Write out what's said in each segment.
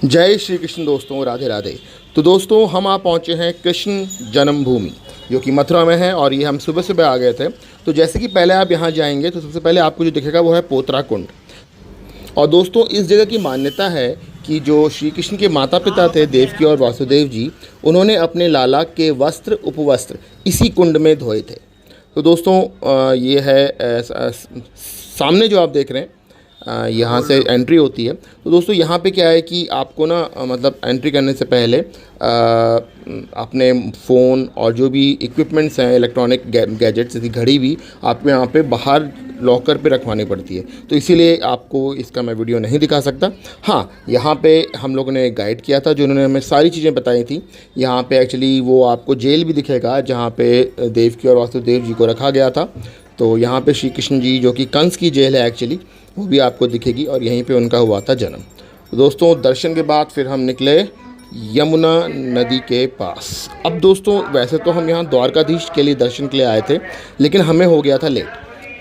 जय श्री कृष्ण दोस्तों, राधे राधे। तो दोस्तों हम आप पहुँचे हैं कृष्ण जन्मभूमि जो कि मथुरा में है और ये हम सुबह सुबह आ गए थे। तो जैसे कि पहले आप यहाँ जाएंगे तो सबसे पहले आपको जो दिखेगा वो है पोतरा कुंड। और दोस्तों इस जगह की मान्यता है कि जो श्री कृष्ण के माता पिता थे देवकी और वासुदेव जी, उन्होंने अपने लाला के वस्त्र उपवस्त्र इसी कुंड में धोए थे। तो दोस्तों ये है सामने जो आप देख रहे हैं, यहाँ से एंट्री होती है। तो दोस्तों यहाँ पे क्या है कि आपको ना मतलब एंट्री करने से पहले अपने फ़ोन और जो भी इक्विपमेंट्स हैं, इलेक्ट्रॉनिक गैजेट्स जैसी घड़ी भी आपको यहाँ पे बाहर लॉकर पे रखवानी पड़ती है। तो इसीलिए आपको इसका मैं वीडियो नहीं दिखा सकता। हाँ, यहाँ पे हम लोगों ने एक गाइड किया था जो उन्होंने हमें सारी चीज़ें बताई थी। यहाँ पे एक्चुअली वो आपको जेल भी दिखेगा जहाँ पे देवकी और वासुदेव जी को रखा गया था। तो यहाँ पे श्री कृष्ण जी जो कि कंस की जेल है एक्चुअली, वो भी आपको दिखेगी और यहीं पे उनका हुआ था जन्म। तो दोस्तों दर्शन के बाद फिर हम निकले यमुना नदी के पास। अब दोस्तों वैसे तो हम यहाँ द्वारकाधीश के लिए दर्शन के लिए आए थे, लेकिन हमें हो गया था लेट,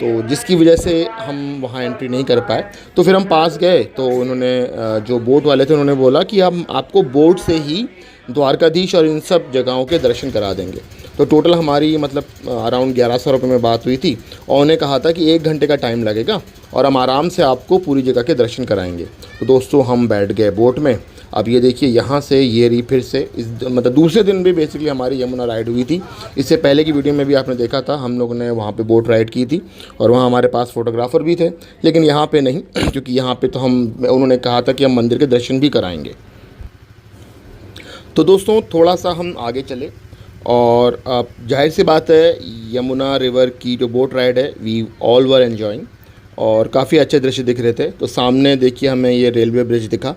तो जिसकी वजह से हम वहाँ एंट्री नहीं कर पाए। तो फिर हम पास गए तो उन्होंने जो बोट वाले थे उन्होंने बोला कि हम आपको बोट से ही द्वारकाधीश और इन सब जगहों के दर्शन करा देंगे। तो टोटल हमारी मतलब अराउंड 1100 रुपये में बात हुई थी और उन्हें कहा था कि 1 घंटे का टाइम लगेगा और हम आराम से आपको पूरी जगह के दर्शन कराएंगे। तो दोस्तों हम बैठ गए बोट में। अब ये देखिए यहाँ से ये रही फिर से इस मतलब दूसरे दिन भी बेसिकली हमारी यमुना राइड हुई थी। इससे पहले की वीडियो में भी आपने देखा था, हम लोगों ने वहाँ पे बोट राइड की थी और वहाँ हमारे पास फ़ोटोग्राफ़र भी थे, लेकिन यहाँ पे नहीं क्योंकि यहाँ पे तो उन्होंने कहा था कि हम मंदिर के दर्शन भी कराएंगे। तो दोस्तों थोड़ा सा हम आगे चले और जाहिर सी बात है यमुना रिवर की जो बोट राइड है वी ऑल वर एन्जॉइंग और काफ़ी अच्छे दृश्य दिख रहे थे। तो सामने देखिए हमें ये रेलवे ब्रिज दिखा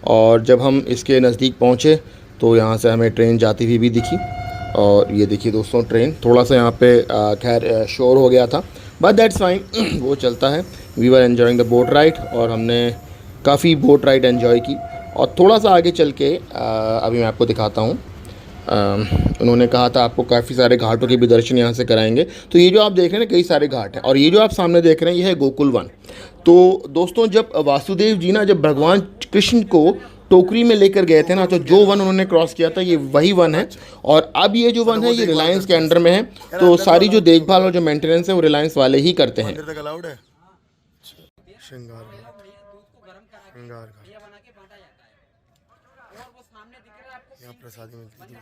और जब हम इसके नज़दीक पहुँचे तो यहाँ से हमें ट्रेन जाती हुई भी दिखी। और ये देखिए दोस्तों ट्रेन थोड़ा सा यहाँ पे खैर शोर हो गया था, बट दैट्स फाइन वो चलता है। We were enjoying the boat ride और हमने काफ़ी बोट राइड एन्जॉय की। और थोड़ा सा आगे चल के अभी मैं आपको दिखाता हूँ। उन्होंने कहा था आपको काफ़ी सारे घाटों के भी दर्शन यहाँ से कराएंगे। तो ये जो आप देख रहे हैं ना, कई सारे घाट हैं और ये जो आप सामने देख रहे हैं ये है गोकुल वन। तो दोस्तों जब वासुदेव जी ना जब भगवान कृष्ण को टोकरी में लेकर गए थे ना, तो जो वन उन्होंने क्रॉस किया था ये वही वन है। और अब ये जो वन है ये रिलायंस के अंडर में है, तो सारी जो देखभाल और जो मेंटेनेंस है वो रिलायंस वाले ही करते हैं। प्रसादी मिलती है।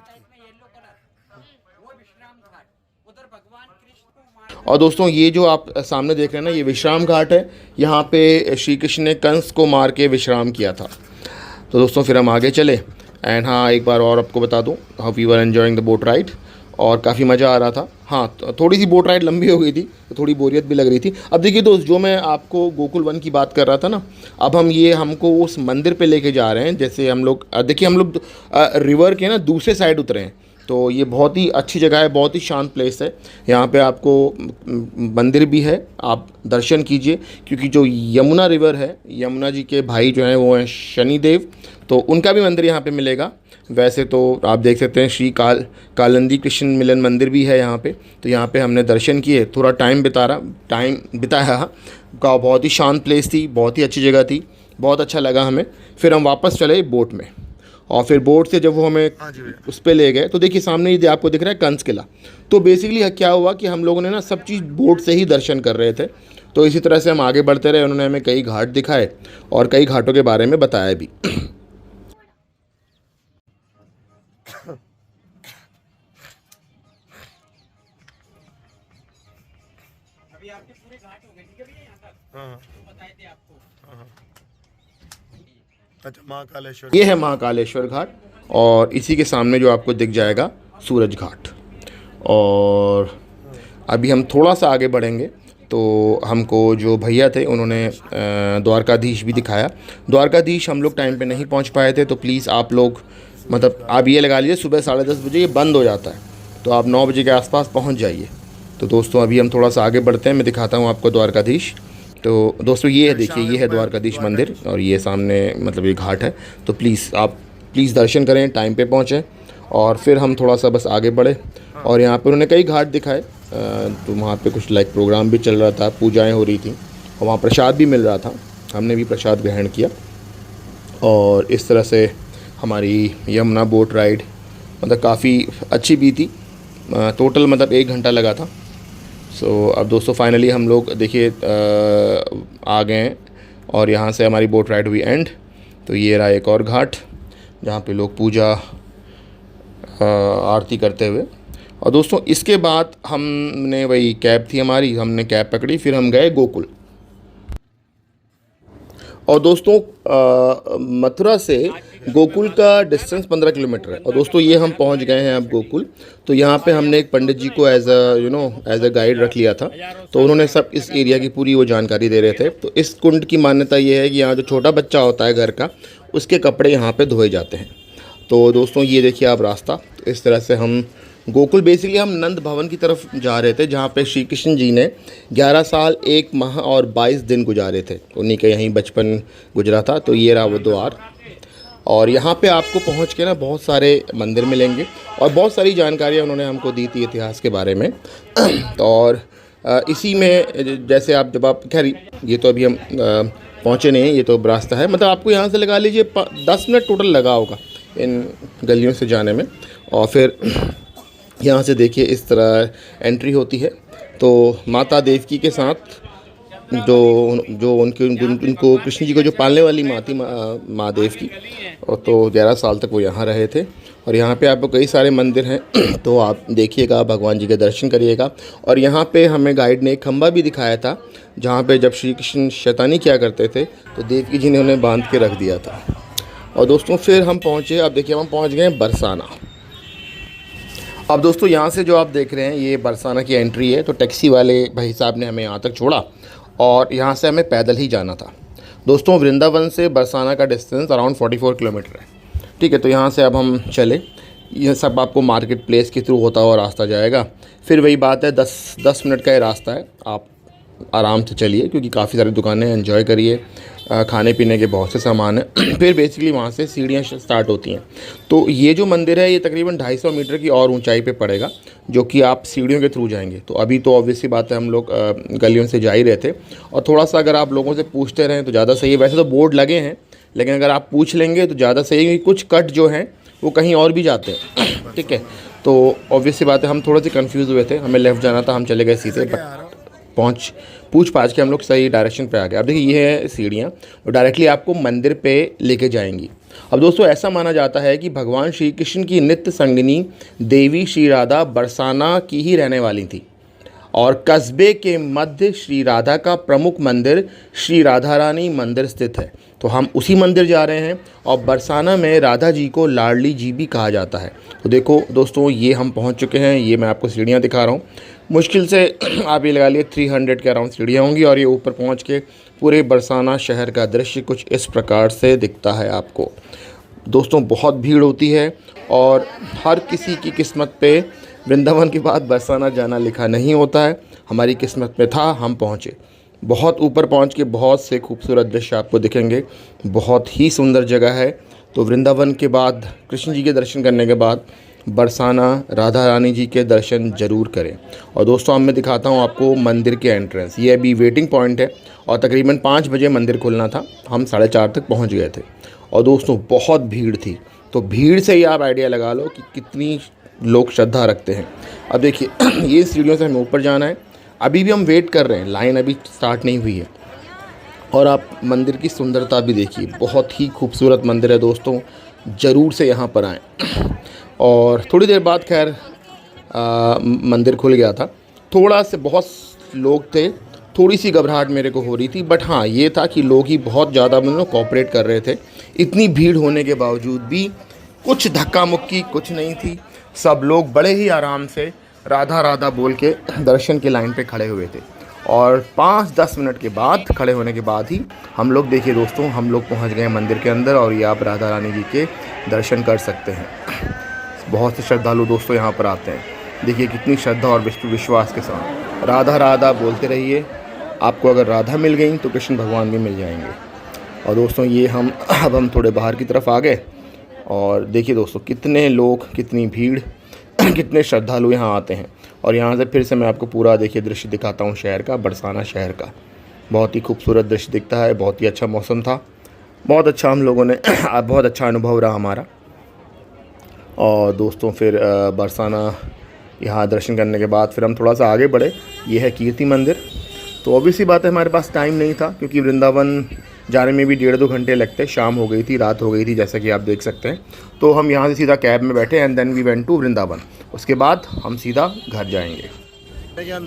और दोस्तों ये जो आप सामने देख रहे हैं ना ये विश्राम घाट है। यहाँ पे श्री कृष्ण ने कंस को मार के विश्राम किया था। तो दोस्तों फिर हम आगे चले एंड हाँ एक बार और आपको बता दूँ, how we were enjoying the boat ride और काफ़ी मज़ा आ रहा था। हाँ थोड़ी सी बोट राइड लंबी हो गई थी तो थोड़ी बोरियत भी लग रही थी। अब देखिए दोस्त, जो मैं आपको गोकुल वन की बात कर रहा था ना, अब हमको उस मंदिर पे लेके जा रहे हैं। जैसे हम लोग देखिए हम लोग रिवर के ना दूसरे साइड उतरे हैं। तो ये बहुत ही अच्छी जगह है, बहुत ही शांत प्लेस है। यहाँ पे आपको मंदिर भी है, आप दर्शन कीजिए क्योंकि जो यमुना रिवर है, यमुना जी के भाई जो हैं वो हैं शनिदेव, तो उनका भी मंदिर यहाँ पे मिलेगा। वैसे तो आप देख सकते हैं श्री कालिंदी कृष्ण मिलन मंदिर भी है यहाँ पे। तो यहाँ पे हमने दर्शन किए, थोड़ा टाइम बिताया का, बहुत ही शांत प्लेस थी, बहुत ही अच्छी जगह थी, बहुत अच्छा लगा हमें। फिर हम वापस चले बोट में और फिर बोट से जब वो हमें उस पर ले गए तो देखिए सामने ही आपको दिख रहा है कंस किला। तो बेसिकली क्या हुआ कि हम लोगों ने ना सब चीज़ बोट से ही दर्शन कर रहे थे। तो इसी तरह से हम आगे बढ़ते रहे, उन्होंने हमें कई घाट दिखाए और कई घाटों के बारे में बताया भी। अभी आपके पूरे घाट हो गए ठीक है भैया यहाँ तक। हाँ तो बताए थे आपको। हाँ अच्छा महाकालेश्वर, ये है महाकालेश्वर घाट और इसी के सामने जो आपको दिख जाएगा सूरज घाट। और अभी हम थोड़ा सा आगे बढ़ेंगे तो हमको जो भैया थे उन्होंने द्वारकाधीश भी दिखाया। द्वारकाधीश हम लोग टाइम पे नहीं पहुंच पाए थे, तो प्लीज़ आप लोग मतलब आप ये लगा लीजिए सुबह 10:30 बजे ये बंद हो जाता है, तो आप 9 बजे के आसपास पहुंच जाइए। तो दोस्तों अभी हम थोड़ा सा आगे बढ़ते हैं, मैं दिखाता हूं आपको द्वारकाधीश। तो दोस्तों ये है, देखिए ये है द्वारकाधीश मंदिर और ये सामने मतलब ये घाट है। तो प्लीज़ दर्शन करें, टाइम पे पहुँचें। और फिर हम थोड़ा सा बस आगे बढ़े और यहाँ पर उन्होंने कई घाट दिखाए। तो वहाँ पे कुछ लाइक प्रोग्राम भी चल रहा था, पूजाएँ हो रही थी और वहाँ प्रसाद भी मिल रहा था, हमने भी प्रसाद ग्रहण किया। और इस तरह से हमारी यमुना बोट राइड मतलब काफ़ी अच्छी भी थी। टोटल मतलब 1 घंटा लगा था। सो अब दोस्तों फाइनली हम लोग देखिए आ गए हैं और यहाँ से हमारी बोट राइड हुई एंड। तो ये रहा एक और घाट जहाँ पे लोग पूजा आरती करते हुए। और दोस्तों इसके बाद हमने वही कैब थी हमारी, हमने कैब पकड़ी, फिर हम गए गोकुल। और दोस्तों मथुरा से गोकुल का डिस्टेंस 15 किलोमीटर है। और दोस्तों ये हम पहुंच गए हैं अब गोकुल। तो यहाँ पे हमने एक पंडित जी को एज अ गाइड रख लिया था। तो उन्होंने सब इस एरिया की पूरी वो जानकारी दे रहे थे। तो इस कुंड की मान्यता ये है कि यहाँ जो छोटा बच्चा होता है घर का, उसके कपड़े यहाँ पे धोए जाते हैं। तो दोस्तों ये देखिए आप रास्ता। तो इस तरह से हम गोकुल बेसिकली हम नंद भवन की तरफ जा रहे थे, जहाँ पे श्री कृष्ण जी ने 11 साल 1 माह और 22 दिन गुजारे थे। उन्हीं के यहीं बचपन गुजरा था। तो ये रहा वो द्वार। और यहाँ पे आपको पहुँच के ना बहुत सारे मंदिर मिलेंगे और बहुत सारी जानकारियाँ उन्होंने हमको दी थी इतिहास के बारे में। और इसी में जैसे जब आप खैर ये तो अभी हम पहुँचे नहीं हैं, ये तो रास्ता है। मतलब आपको यहाँ से लगा लीजिए 10 मिनट टोटल लगा होगा इन गलियों से जाने में। और फिर यहाँ से देखिए इस तरह एंट्री होती है। तो माता देवकी के साथ जो उनको कृष्ण जी को जो पालने वाली माँ थी, माँ देवकी, और तो 11 साल तक वो यहाँ रहे थे। और यहाँ पे आपको कई सारे मंदिर हैं तो आप देखिएगा, भगवान जी के दर्शन करिएगा। और यहाँ पे हमें गाइड ने एक खंभा भी दिखाया था, जहाँ पे जब श्री कृष्ण शैतानी किया करते थे तो देवकी जी ने उन्हें बांध के रख दिया था। और दोस्तों फिर हम पहुँचे, अब देखिए हम पहुँच गए बरसाना। अब दोस्तों यहाँ से जो आप देख रहे हैं ये बरसाना की एंट्री है। तो टैक्सी वाले भाई साहब ने हमें यहाँ तक छोड़ा और यहाँ से हमें पैदल ही जाना था। दोस्तों वृंदावन से बरसाना का डिस्टेंस अराउंड 44 किलोमीटर है। ठीक है, तो यहाँ से अब हम चले। यह सब आपको मार्केट प्लेस के थ्रू होता हुआ रास्ता जाएगा। फिर वही बात है, 10 मिनट का ये रास्ता है। आप आराम से चलिए क्योंकि काफ़ी सारी दुकानें, एंजॉय करिए, खाने पीने के बहुत से सामान हैं। फिर बेसिकली वहाँ से सीढ़ियाँ स्टार्ट होती हैं। तो ये जो मंदिर है ये तकरीबन 250 मीटर की और ऊंचाई पे पड़ेगा, जो कि आप सीढ़ियों के थ्रू जाएंगे। तो अभी तो ऑब्वियसली बात है हम लोग गलियों से जा ही रहे थे। और थोड़ा सा अगर आप लोगों से पूछते रहें तो ज़्यादा सही है। वैसे तो बोर्ड लगे हैं, लेकिन अगर आप पूछ लेंगे तो ज़्यादा सही है। कुछ कट जो हैं वो कहीं और भी जाते हैं। ठीक है, तो ऑब्वियसली बात है हम थोड़े से कन्फ्यूज़ हुए थे, हमें लेफ़्ट जाना था, हम चले गए सीधे। पूछ पाछ के हम लोग सही डायरेक्शन पे आ गए। अब देखिए ये है सीढ़ियाँ, तो डायरेक्टली आपको मंदिर पे लेके जाएंगी। अब दोस्तों ऐसा माना जाता है कि भगवान श्री कृष्ण की नित्य संगिनी देवी श्री राधा बरसाना की ही रहने वाली थी। और कस्बे के मध्य श्री राधा का प्रमुख मंदिर श्री राधा रानी मंदिर स्थित है। तो हम उसी मंदिर जा रहे हैं। और बरसाना में राधा जी को लाडली जी भी कहा जाता है। तो देखो दोस्तों ये हम पहुंच चुके हैं। ये मैं आपको सीढ़ियां दिखा रहा हूं। मुश्किल से आप ये लगा लिए 300 के अराउंड सीढ़ियाँ होंगी। और ये ऊपर पहुंच के पूरे बरसाना शहर का दृश्य कुछ इस प्रकार से दिखता है आपको। दोस्तों बहुत भीड़ होती है और हर किसी की किस्मत पे वृंदावन के बाद बरसाना जाना लिखा नहीं होता है। हमारी किस्मत में था, हम पहुँचे। बहुत ऊपर पहुँच के बहुत से खूबसूरत दृश्य आपको दिखेंगे। बहुत ही सुंदर जगह है। तो वृंदावन के बाद कृष्ण जी के दर्शन करने के बाद बरसाना राधा रानी जी के दर्शन ज़रूर करें। और दोस्तों अब मैं दिखाता हूँ आपको मंदिर के एंट्रेंस। ये अभी वेटिंग पॉइंट है और तकरीबन 5 बजे मंदिर खुलना था, हम 4:30 तक पहुँच गए थे। और दोस्तों बहुत भीड़ थी। तो भीड़ से ही आप आइडिया लगा लो कि कितनी लोग श्रद्धा रखते हैं। अब देखिए ये सीढ़ियों से हमें ऊपर जाना है। अभी भी हम वेट कर रहे हैं, लाइन अभी स्टार्ट नहीं हुई है। और आप मंदिर की सुंदरता भी देखिए, बहुत ही खूबसूरत मंदिर है दोस्तों, ज़रूर से यहाँ पर आएँ। और थोड़ी देर बाद खैर मंदिर खुल गया था। थोड़ा से बहुत लोग थे, थोड़ी सी घबराहट मेरे को हो रही थी। बट हाँ ये था कि लोग ही बहुत ज़्यादा मतलब कोऑपरेट कर रहे थे। इतनी भीड़ होने के बावजूद भी कुछ धक्का मुक्की कुछ नहीं थी। सब लोग बड़े ही आराम से राधा राधा बोल के दर्शन की लाइन पे खड़े हुए थे। और 5-10 मिनट के बाद खड़े होने के बाद ही हम लोग देखिए दोस्तों हम लोग पहुंच गए मंदिर के अंदर। और ये आप राधा रानी जी के दर्शन कर सकते हैं। बहुत से श्रद्धालु दोस्तों यहाँ पर आते हैं। देखिए कितनी श्रद्धा और विश्वास के साथ राधा राधा बोलते रहिए। आपको अगर राधा मिल गई तो कृष्ण भगवान भी मिल जाएंगे। और दोस्तों ये अब हम थोड़े बाहर की तरफ आ गए। और देखिए दोस्तों कितने लोग, कितनी भीड़, कितने श्रद्धालु यहाँ आते हैं। और यहाँ से फिर से मैं आपको पूरा देखिए दृश्य दिखाता हूँ शहर का, बरसाना शहर का। बहुत ही खूबसूरत दृश्य दिखता है। बहुत ही अच्छा मौसम था। बहुत अच्छा हम लोगों ने बहुत अच्छा अनुभव रहा हमारा। और दोस्तों फिर बरसाना यहाँ दर्शन करने के बाद फिर हम थोड़ा सा आगे बढ़े। ये है कीर्ति मंदिर। तो ऑब्वियसली बात है हमारे पास टाइम नहीं था, क्योंकि वृंदावन जाने में भी 1.5-2 घंटे लगते। शाम हो गई थी, रात हो गई थी, जैसा कि आप देख सकते हैं। तो हम यहाँ से सीधा कैब में बैठे and then we went to Vrindavan. उसके बाद हम सीधा घर जाएंगे।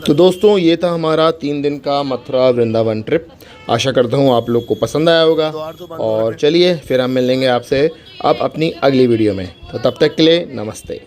तो दोस्तों ये था हमारा 3 दिन का मथुरा वृंदावन ट्रिप। आशा करता हूँ आप लोग को पसंद आया होगा। और चलिए फिर हम मिलेंगे आपसे अब अपनी अगली वीडियो में। तो तब तक के लिए नमस्ते।